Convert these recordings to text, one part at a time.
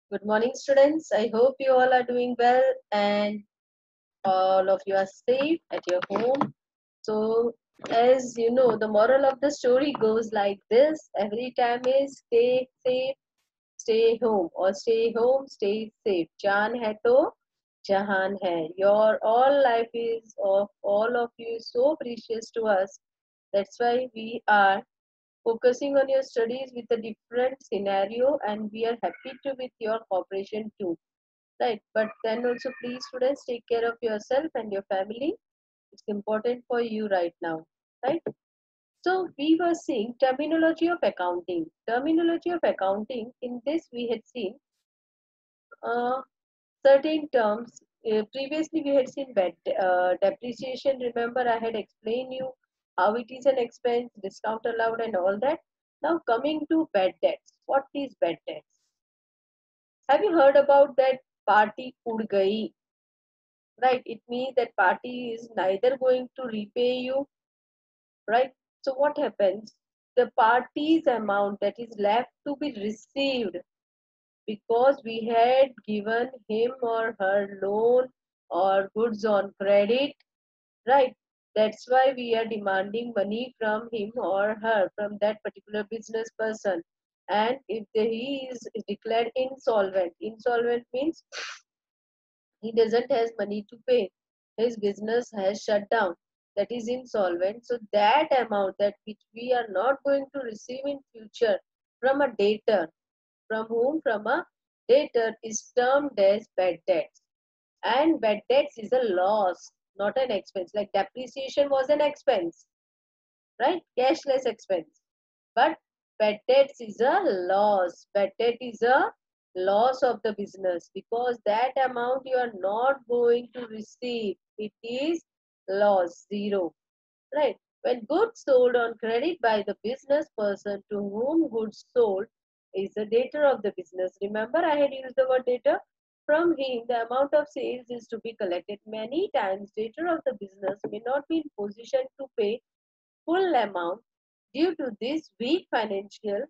Good morning, students. I hope you all are doing well and all of you are safe at your home. So, as you know, the moral of the story goes like this every time is stay safe, stay home, or stay home, stay safe. Jaan hai to jahan hai. Your all life is of all of you is so precious to us. That's why we are focusing on your studies with a different scenario, and we are happy to with your cooperation too, right? But then also, please students, take care of yourself and your family. It's important for you right now, right? So we were seeing terminology of accounting. Terminology of accounting, in this we had seen uh, certain terms. Previously we had seen depreciation. Remember, I had explained you how it is an expense, discount allowed, and all that. Now coming to bad debts. What is bad debts? Have you heard about that party ud gayi? Right? It means that party is neither going to repay you, right? So what happens? The party's amount that is left to be received because we had given him or her loan or goods on credit, right? That's why we are demanding money from him or her, from that particular business person. And if he is declared insolvent, insolvent means he doesn't has money to pay, his business has shut down, that is insolvent. So that amount that which we are not going to receive in future from a debtor, from a debtor, is termed as bad debts. And bad debts is a loss, not an expense. Like depreciation was an expense, right? Cashless expense. But bad debts is a loss. Bad debt is a loss of the business because that amount you are not going to receive. It is loss, zero, right? When goods sold on credit by the business person to whom goods sold is the debtor of the business. Remember, I had used the word debtor. From him, the amount of sales is to be collected. Many times, debtor of the business may not be in position to pay full amount due to this weak financial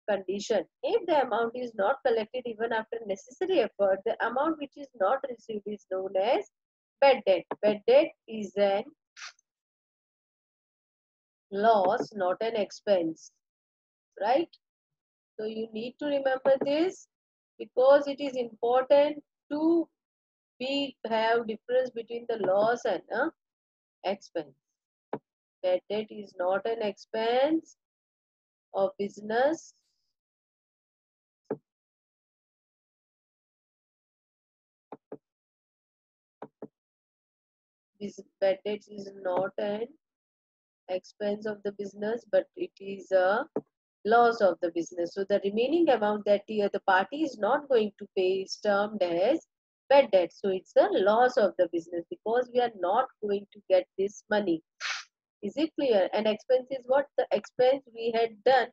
condition. If the amount is not collected even after necessary effort, the amount which is not received is known as bad debt. Bad debt is an loss, not an expense, right? So you need to remember this because it is important to be have difference between the loss and expense. Bad debt is not an expense of business. This bad debt is not an expense of the business, but it is a loss of the business. So the remaining amount that the party is not going to pay is termed as bad debt. So it's a loss of the business because we are not going to get this money. Is it clear? And expense is what? The expense we had done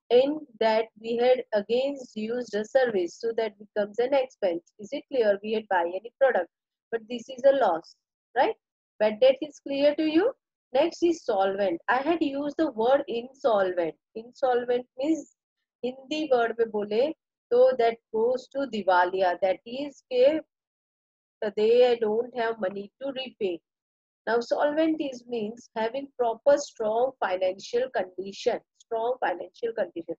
in that we had against used a service. So that becomes an expense. Is it clear? We had buy any product. But this is a loss, right? Bad debt is clear to you? Next is solvent. I had used the word insolvent. Insolvent means Hindi word में बोले तो that goes to दिवालिया. That is के they don't have money to repay. Now, solvent is means having proper strong financial condition. Strong financial condition.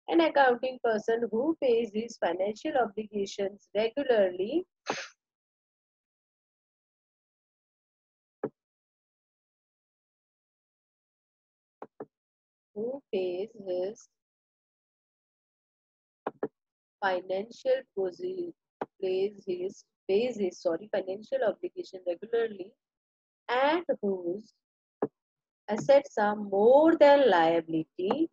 An accounting person who pays his financial obligations regularly, who financial posi- pays his financial obligation regularly, and whose assets are more than liability,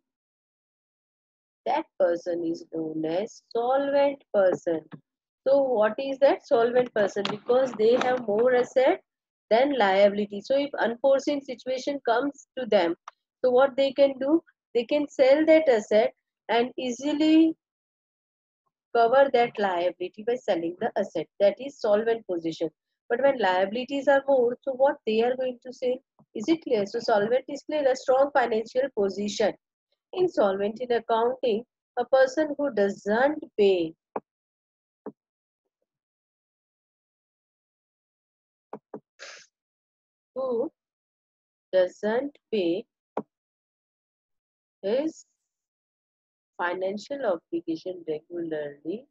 that person is known as solvent person. So what is that solvent person? Because they have more asset than liability. So if unforeseen situation comes to them, so what they can do? They can sell that asset and easily cover that liability by selling the asset. That is solvent position. But when liabilities are more, so what they are going to say? Is it clear? So solvent is clear, a strong financial position. Insolvent in accounting, a person who doesn't pay who doesn't pay his financial obligation regularly,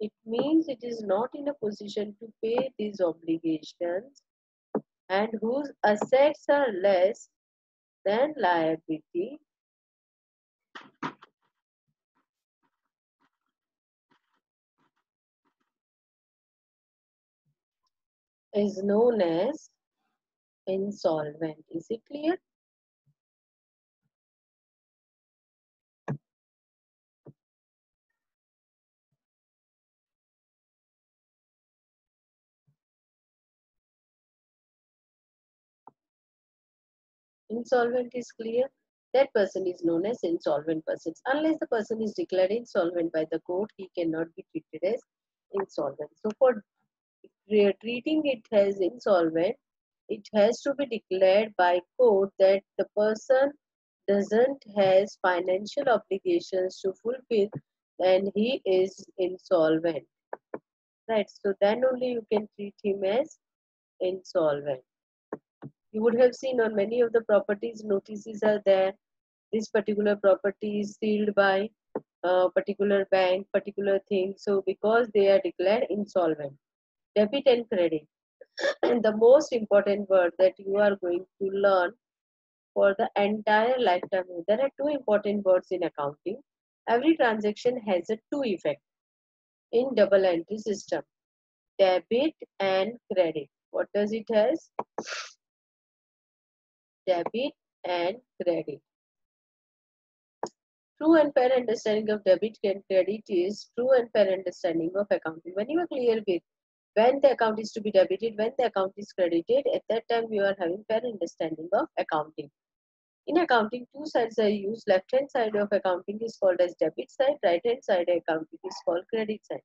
it means it is not in a position to pay these obligations and whose assets are less than liability is known as insolvent. Is it clear? Insolvent is clear. That person is known as insolvent person. Unless the person is declared insolvent by the court, he cannot be treated as insolvent. So for treating it as insolvent, it has to be declared by court that the person doesn't has financial obligations to fulfill and he is insolvent. Right. So then only you can treat him as insolvent. You would have seen on many of the properties notices are there. This particular property is sealed by a particular bank, particular thing. So because they are declared insolvent, debit and credit. And the most important word that you are going to learn for the entire lifetime. There are two important words in accounting. Every transaction has a two effect in double entry system, debit and credit. What does it has? Debit and credit. True and fair understanding of debit and credit is true and fair understanding of accounting. When you are clear with when the account is to be debited, when the account is credited, at that time you are having fair understanding of accounting. In accounting, two sides are used. Left hand side of accounting is called as debit side, right hand side accounting is called credit side.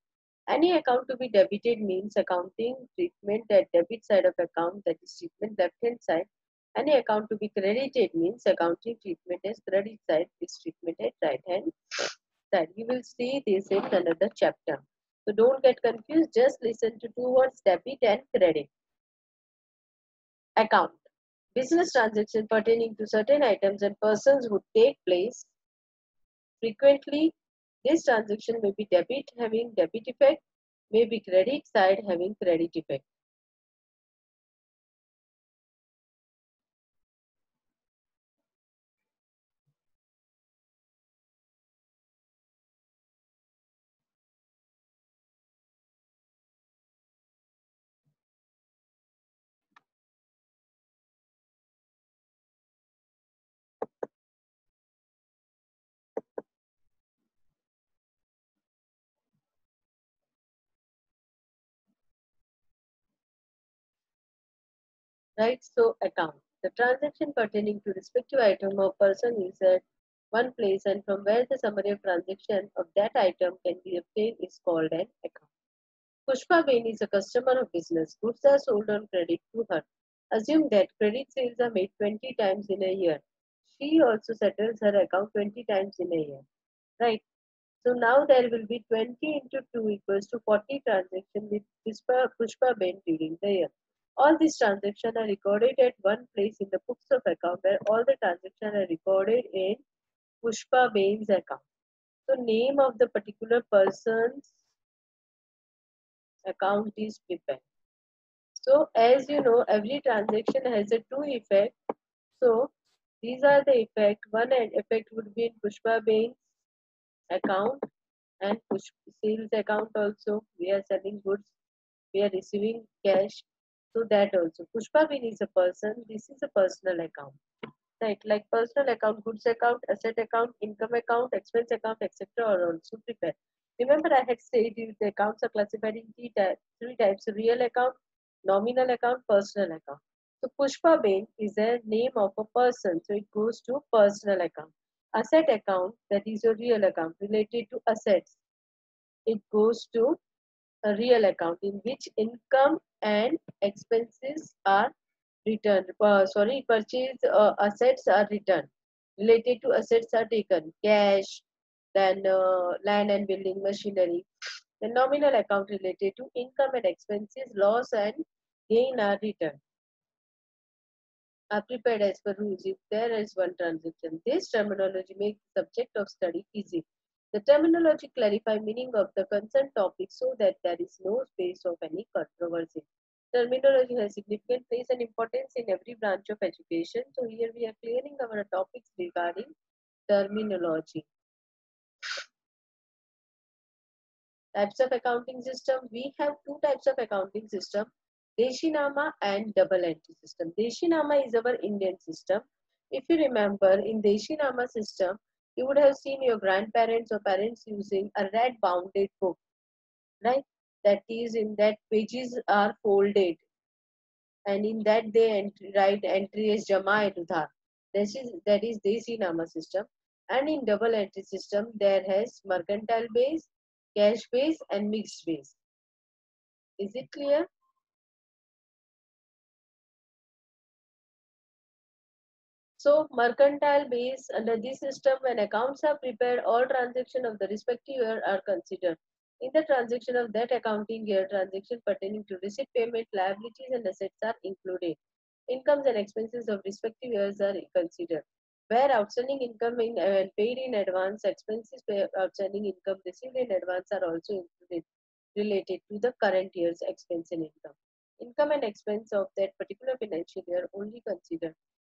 Any account to be debited means accounting treatment at debit side of account, that is treatment left hand side. Any account to be credited means accounting treatment as credit side is treatment at right hand side. You will see this in another chapter. So don't get confused, just listen to two words, debit and credit. Account. Business transaction pertaining to certain items and persons would take place frequently. This transaction may be debit having debit effect, may be credit side having credit effect. Right? So account. The transaction pertaining to respective item or person is at one place and from where the summary of transaction of that item can be obtained is called an account. Pushpa Bain is a customer of business. Goods are sold on credit to her. Assume that credit sales are made 20 times in a year. She also settles her account 20 times in a year. Right? So now there will be 20 into 2 equals to 40 transactions with Pushpa Bain during the year. All these transactions are recorded at one place in the books of account where all the transactions are recorded in Pushpa Bain's account. So name of the particular person's account is prepared. So as you know, every transaction has a two effect. So these are the effect. One effect would be in Pushpa Bain's account and push sales account also. We are selling goods, we are receiving cash. So that also. Pushpa Bin is a person, this is a personal account. Right, like personal account, goods account, asset account, income account, expense account, etc. are also prepared. Remember, I had said you the accounts are classified in three types: real account, nominal account, personal account. So Pushpa Bain is a name of a person, so it goes to personal account. Asset account, that is your real account related to assets, it goes to a real account in which income and expenses are returned. Sorry, purchase assets are returned. Related to assets are taken cash, then land and building machinery. The nominal account related to income and expenses, loss and gain are returned. are prepared as per rules if there is one transaction. This terminology makes the subject of study easy. The terminology clarify meaning of the concerned topic so that there is no space of any controversy. Terminology has significant place and importance in every branch of education. So here we are clearing our topics regarding terminology. Types of accounting system. We have two types of accounting system, Deshinama and double entry system. Deshinama is our Indian system. If you remember, in Deshinama system, you would have seen your grandparents or parents using a red bounded book, right? That is, in that pages are folded, and in that they write entry as Jama and Udhar. That is Deshinama system. And in double entry system, there has mercantile base, cash base, and mixed base. Is it clear? So, mercantile base, under this system, when accounts are prepared, all transactions of the respective year are considered. In the transaction of that accounting year, transactions pertaining to receipt, payment, liabilities, and assets are included. Incomes and expenses of respective years are considered. Where outstanding income when paid in advance, outstanding income received in advance are also included related to the current year's expense and income. Income and expense of that particular financial year only considered.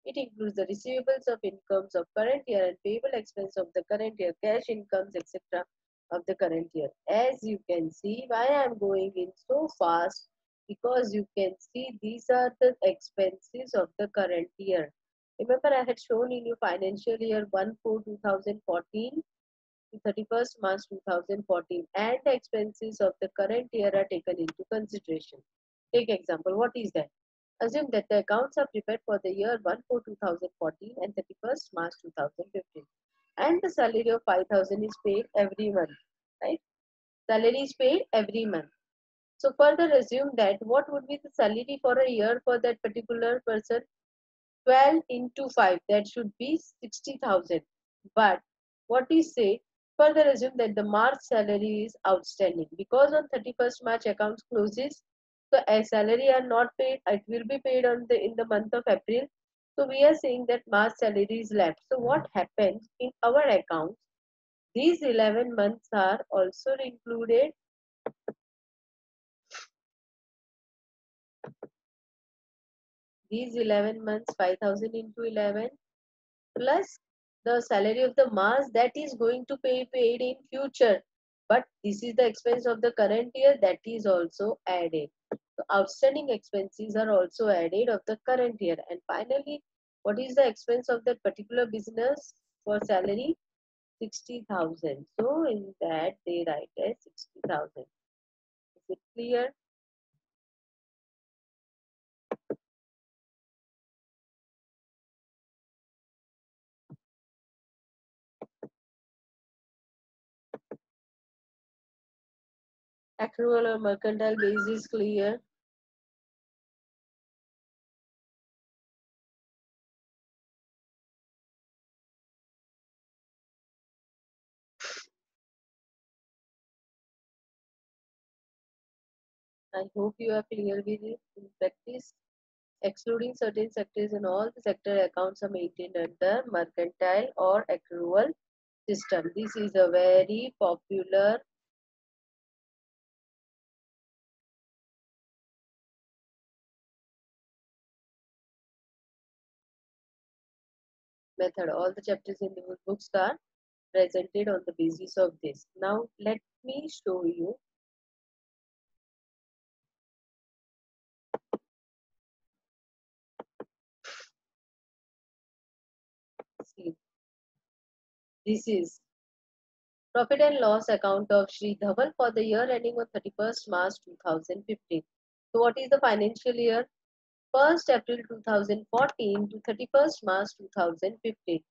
It includes the receivables of incomes of current year and payable expense of the current year, cash incomes, etc. of the current year. As you can see, why I am going in so fast, because you can see these are the expenses of the current year. Remember, I had shown in your financial year 1/4/2014 to 31st March 2014, and the expenses of the current year are taken into consideration. Take example, what is that? Assume that the accounts are prepared for the year 1/4/2014 and 31st March 2015, and the salary of 5,000 is paid every month, right? Salary is paid every month. So further assume that what would be the salary for a year for that particular person? 12 into 5, that should be 60,000. But what we say, further assume that the March salary is outstanding, because on 31st March accounts closes, so as salary are not paid, it will be paid on the in the month of April. So we are saying that March salary is left. So what happens in our accounts? These 11 months are also included. These 11 months, 5,000 into 11, plus the salary of the March that is going to be paid in future. But this is the expense of the current year, that is also added. So outstanding expenses are also added of the current year. And finally, what is the expense of that particular business for salary? 60,000. So in that they write as 60,000. Is it clear? Accrual or mercantile base is clear. I hope you are clear with it. In practice, excluding certain sectors, and all the sector accounts are maintained under mercantile or accrual system. This is a very popular method. All the chapters in the books are presented on the basis of this. Now let me show you. See, this is profit and loss account of Sri Dhaval for the year ending on 31st March 2015. So what is the financial year? 1st April 2014 to 31st March 2015.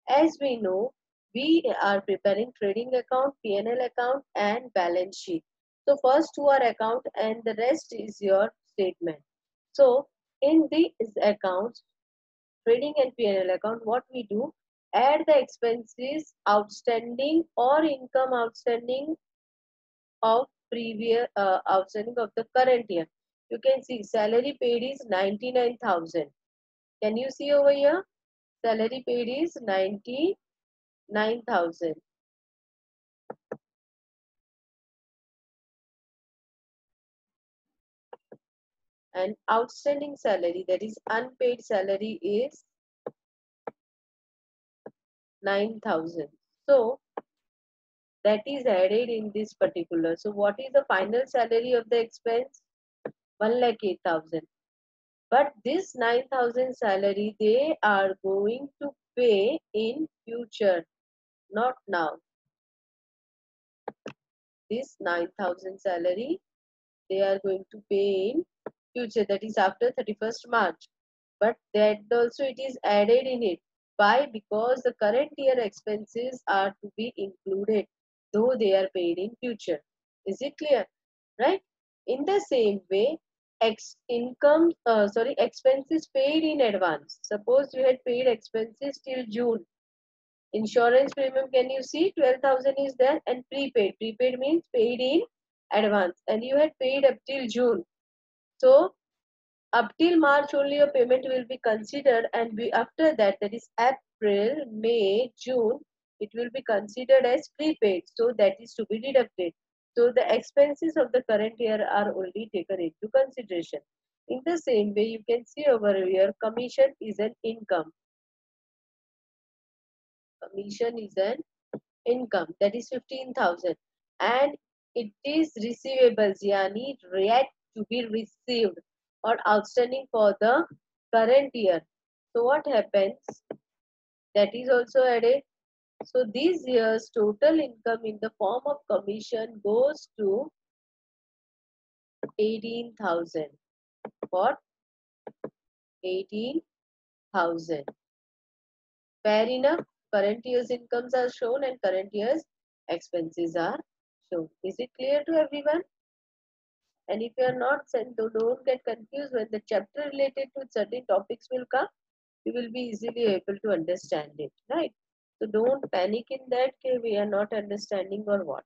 As we know, we are preparing trading account, P&L account, and balance sheet. So first two are account and the rest is your statement. So in these accounts, trading and P&L account, what we do, add the expenses outstanding or income outstanding of previous outstanding of the current year. You can see salary paid is 99,000. Can you see over here? Salary paid is 99,000. And outstanding salary, that is unpaid salary, is 9,000. So that is added in this particular. So what is the final salary of the expense? 1,08,000. But this 9,000 salary they are going to pay in future, not now. This 9,000 salary they are going to pay in future, that is after 31st March. But that also it is added in it. Why? Because the current year expenses are to be included, though they are paid in future. Is it clear? Right? In the same way, expenses paid in advance. Suppose you had paid expenses till June. Insurance premium, can you see 12,000 is there, and prepaid. Prepaid means paid in advance, and you had paid up till June. So up till March only your payment will be considered, and after that, that is April, May, June, it will be considered as prepaid. So that is to be deducted. So the expenses of the current year are only taken into consideration. In the same way, you can see over here, commission is an income. Commission is an income, that is 15,000, and it is receivables, yani yet to be received or outstanding for the current year. So what happens? That is also added. So this year's total income in the form of commission goes to 18,000. What? 18,000. Fair enough. Current year's incomes are shown and current year's expenses are shown. Is it clear to everyone? And if you are not sent, don't get confused. When the chapter related to certain topics will come, you will be easily able to understand it, right? So don't panic in that case we are not understanding or what.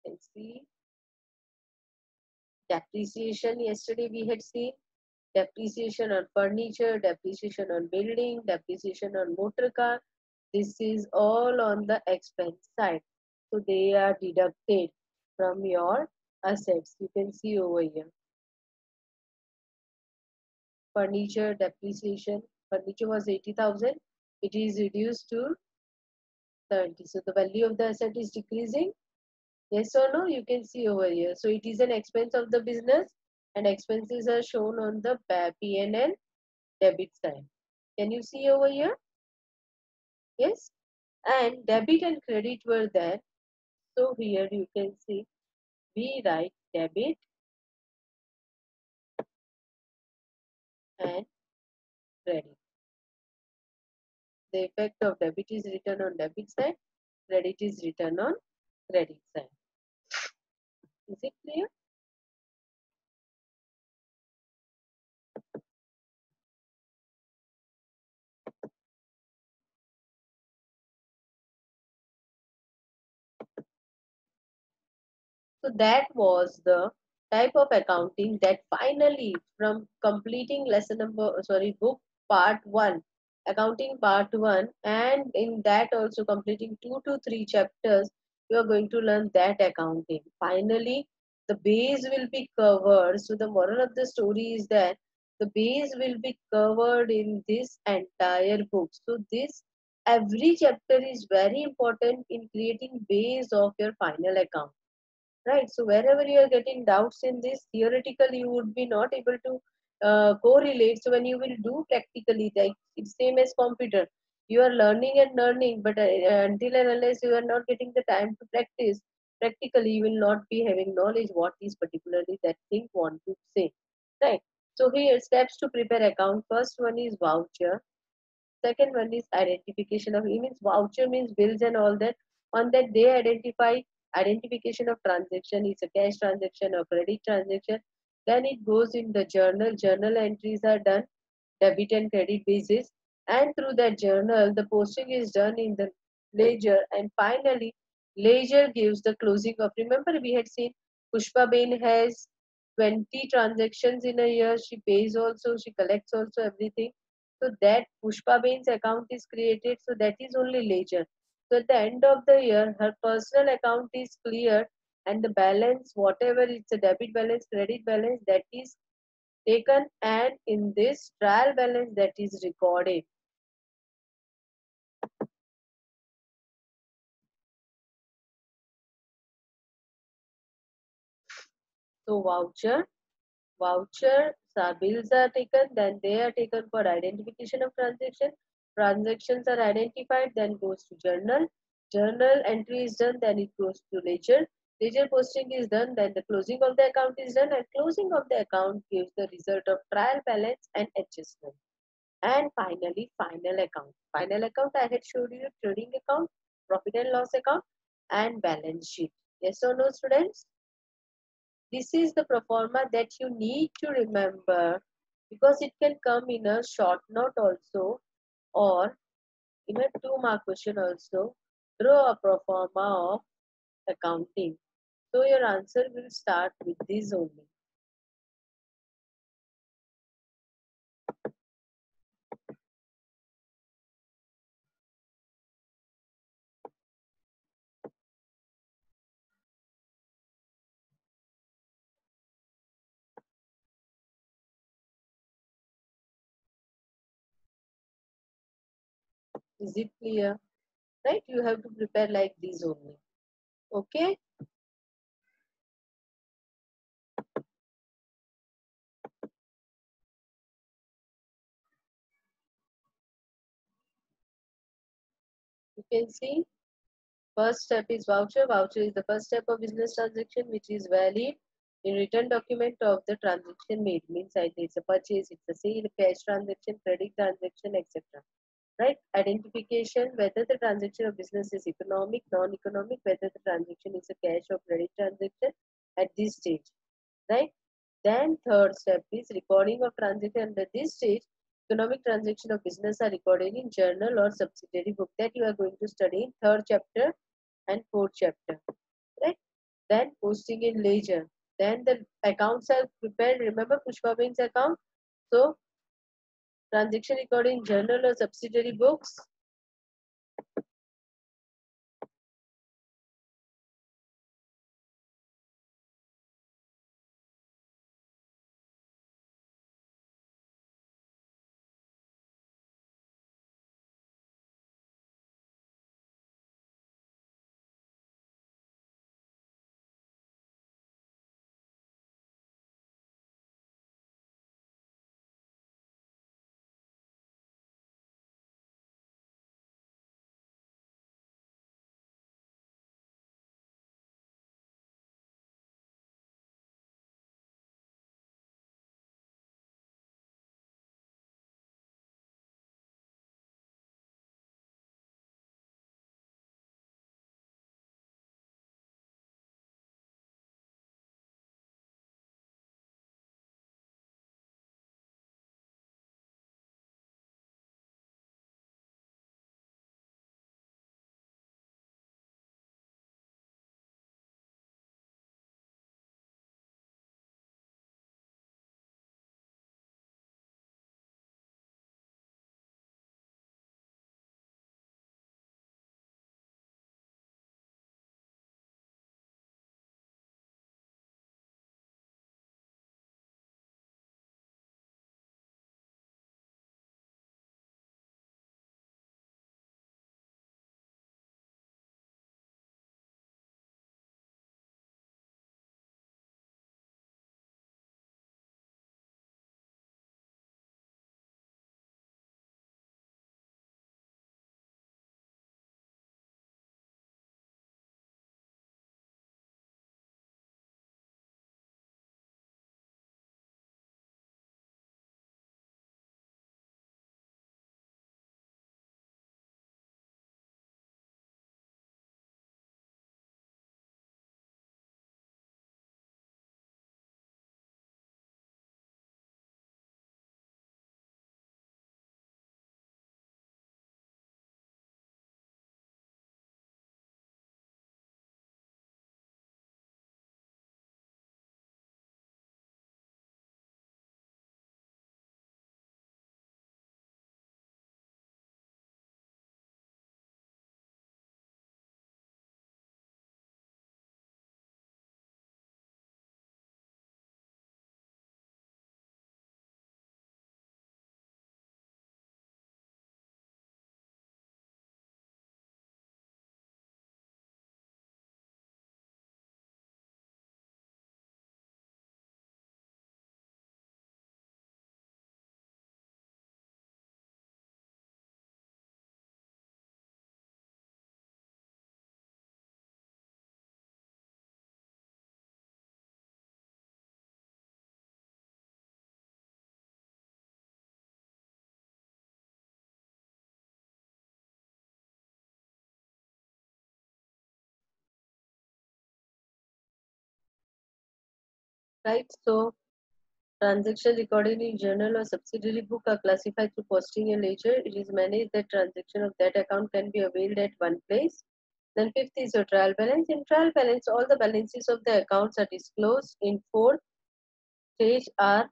You can see depreciation. Yesterday we had seen depreciation on furniture, depreciation on building, depreciation on motor car. This is all on the expense side. So they are deducted from your assets. You can see over here. Furniture depreciation. Furniture was 80,000. It is reduced to 70. So the value of the asset is decreasing. Yes or no? You can see over here. So it is an expense of the business, and expenses are shown on the P&L debit side. Can you see over here? Yes. And debit and credit were there. So here you can see we write debit and credit. The effect of debit is written on debit side, credit is written on credit side. Is it clear? So that was the type of accounting that finally, from completing book part 1, accounting part 1, and in that also completing 2 to 3 chapters, you are going to learn that accounting. Finally, the base will be covered. So the moral of the story is that the base will be covered in this entire book. So this every chapter is very important in creating base of your final account. Right. So wherever you are getting doubts in this, theoretically you would be not able to correlate. So when you will do practically, like it's same as computer. You are learning and learning, but until and unless you are not getting the time to practice, practically you will not be having knowledge what is particularly that thing want to say. Right. So here steps to prepare account. First one is voucher. Second one is identification of, it means voucher means bills and all that. On that they identify identification of transaction, is a cash transaction or credit transaction. Then it goes in the journal. Journal entries are done, debit and credit basis. And through that journal, the posting is done in the ledger. And finally, ledger gives the closing of, remember we had seen Pushpa Bain has 20 transactions in a year. She pays also, she collects also everything. So that Pushpa Bain's account is created. So that is only ledger. So at the end of the year, her personal account is cleared and the balance, whatever it's a debit balance, credit balance, that is taken, and in this trial balance that is recorded. So voucher bills are taken, then they are taken for identification of transaction. Transactions are identified, then goes to journal entry is done, then it goes to ledger posting is done, then the closing of the account is done, and closing of the account gives the result of trial balance and adjustment. And finally, final account I had showed you: trading account, profit and loss account, and balance sheet. Yes or no, students? This is the proforma that you need to remember, because it can come in a short note also, or in a 2 mark question also. Draw a proforma of accounting. So your answer will start with this only. Is it clear? Right? You have to prepare like this only. Okay? You can see first step is voucher. Voucher is the first step of business transaction which is valid in written document of the transaction made. Means either it's a purchase, it's a sale, cash transaction, credit transaction, etc. Right? Identification whether the transaction of business is economic, non-economic, whether the transaction is a cash or credit transaction at this stage. Right? Then third step is recording of transaction. Under this stage, economic transaction of business are recorded in journal or subsidiary book, that you are going to study in third chapter and fourth chapter. Right? Then posting in ledger. Then the accounts are prepared. Remember Pushpa Bain's account. So transaction recorded in journal or subsidiary books. right? So transaction recorded in journal or subsidiary book are classified through posting a ledger. It is managed that transaction of that account can be availed at one place. Then fifth is your trial balance. In trial balance, all the balances of the accounts are disclosed. In fourth stage are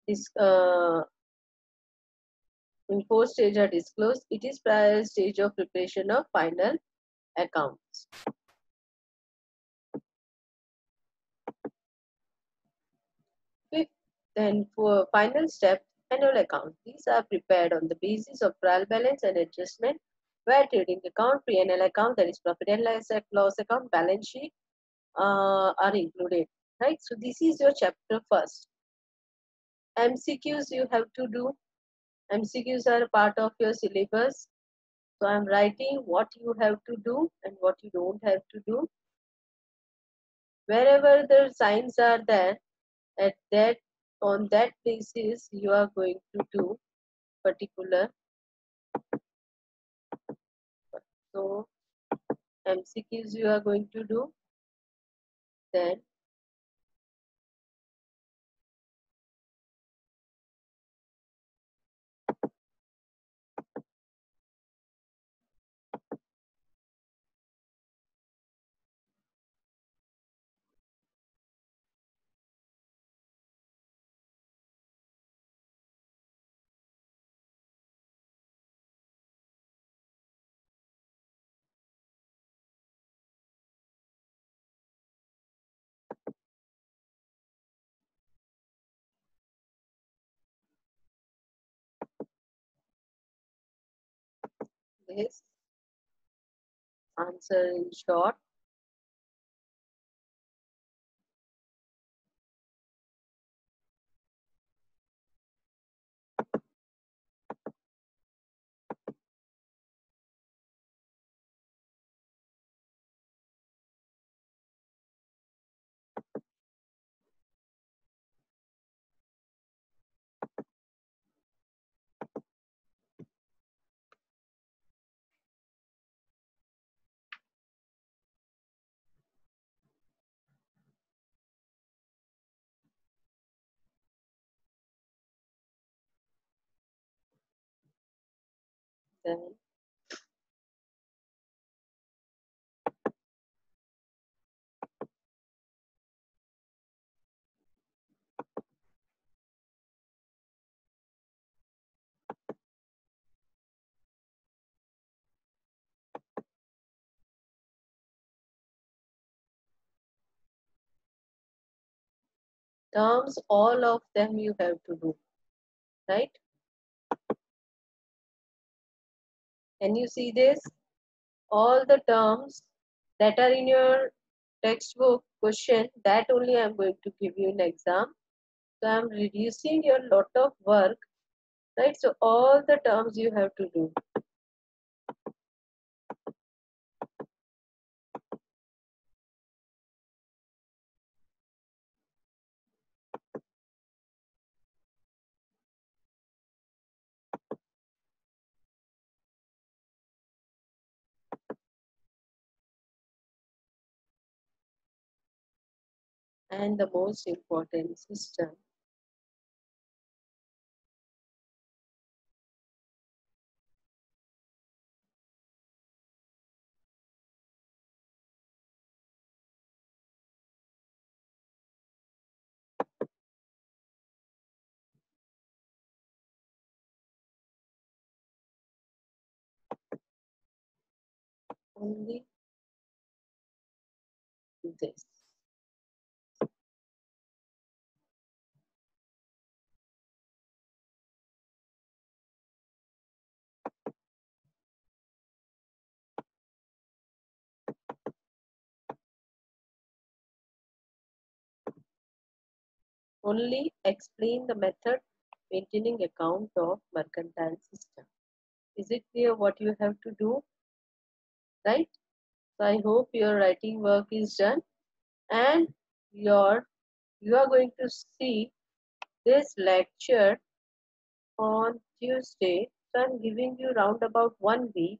dis- uh, in fourth stage are disclosed. It is prior stage of preparation of final accounts. Fifth, then for final step, annual accounts. These are prepared on the basis of trial balance and adjustment, where trading account, P&L account, that is profit and loss account, balance sheet are included. Right. So this is your chapter first. MCQs you have to do. MCQs are a part of your syllabus. So I'm writing what you have to do and what you don't have to do. Wherever the signs are there, at that on that basis you are going to do particular. So MCQs you are going to do, then this answer in short. Then terms, all of them you have to do, right? Can you see this? All the terms that are in your textbook question, that only I'm going to give you in exam. So I'm reducing your lot of work, right? So all the terms you have to do. And the most important system, only this. Only explain the method maintaining account of mercantile system. Is it clear what you have to do? Right? So I hope your writing work is done and your you are going to see this lecture on Tuesday. So I'm giving you round about 1 week.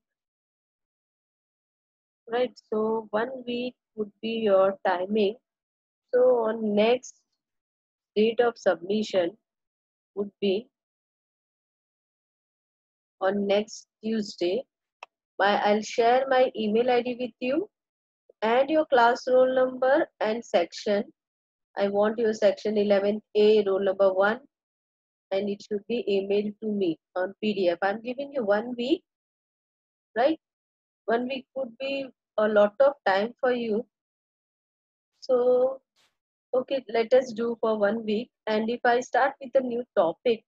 Right? So 1 week would be your timing. So on next date of submission would be on next Tuesday. I'll share my email ID with you and your class roll number and section. I want your section 11A roll number 1, and it should be emailed to me on PDF. I'm giving you 1 week, right? 1 week would be a lot of time for you. So, okay, let us do for 1 week. And if I start with a new topic,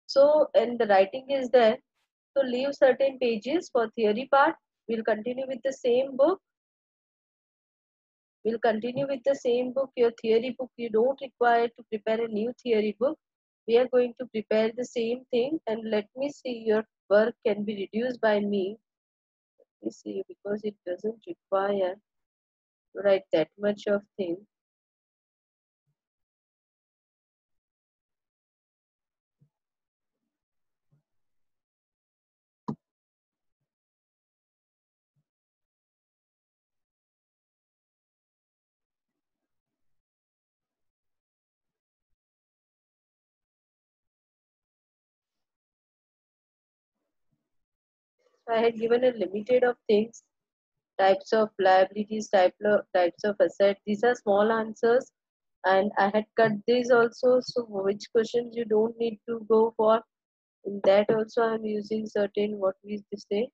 so and the writing is there, so leave certain pages for theory part. We'll continue with the same book. We'll continue with the same book, your theory book. You don't require to prepare a new theory book. We are going to prepare the same thing, and let me see, your work can be reduced by me. Let me see, because it doesn't require to write that much of thing. I had given a limited of things, types of liabilities, types of assets. These are small answers, and I had cut these also. So which questions you don't need to go for, in that also I'm using certain, what we say,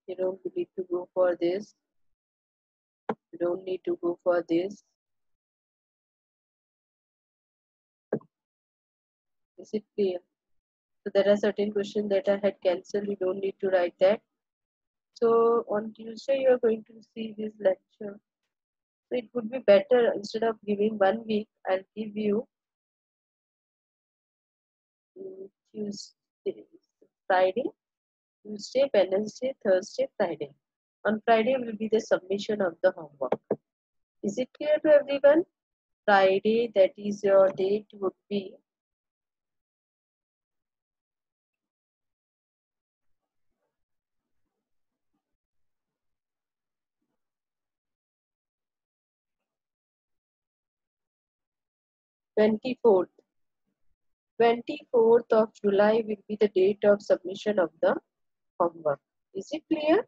you don't need to go for this, you don't need to go for this. Is it clear? So there are certain questions that I had cancelled, you don't need to write that. So on Tuesday you are going to see this lecture. So it would be better, instead of giving 1 week, I'll give you Tuesday, Friday, Tuesday, Wednesday, Thursday, Friday. On Friday will be the submission of the homework. Is it clear to everyone? Friday, that is your date, would be 24th. 24th of July will be the date of submission of the homework. Is it clear?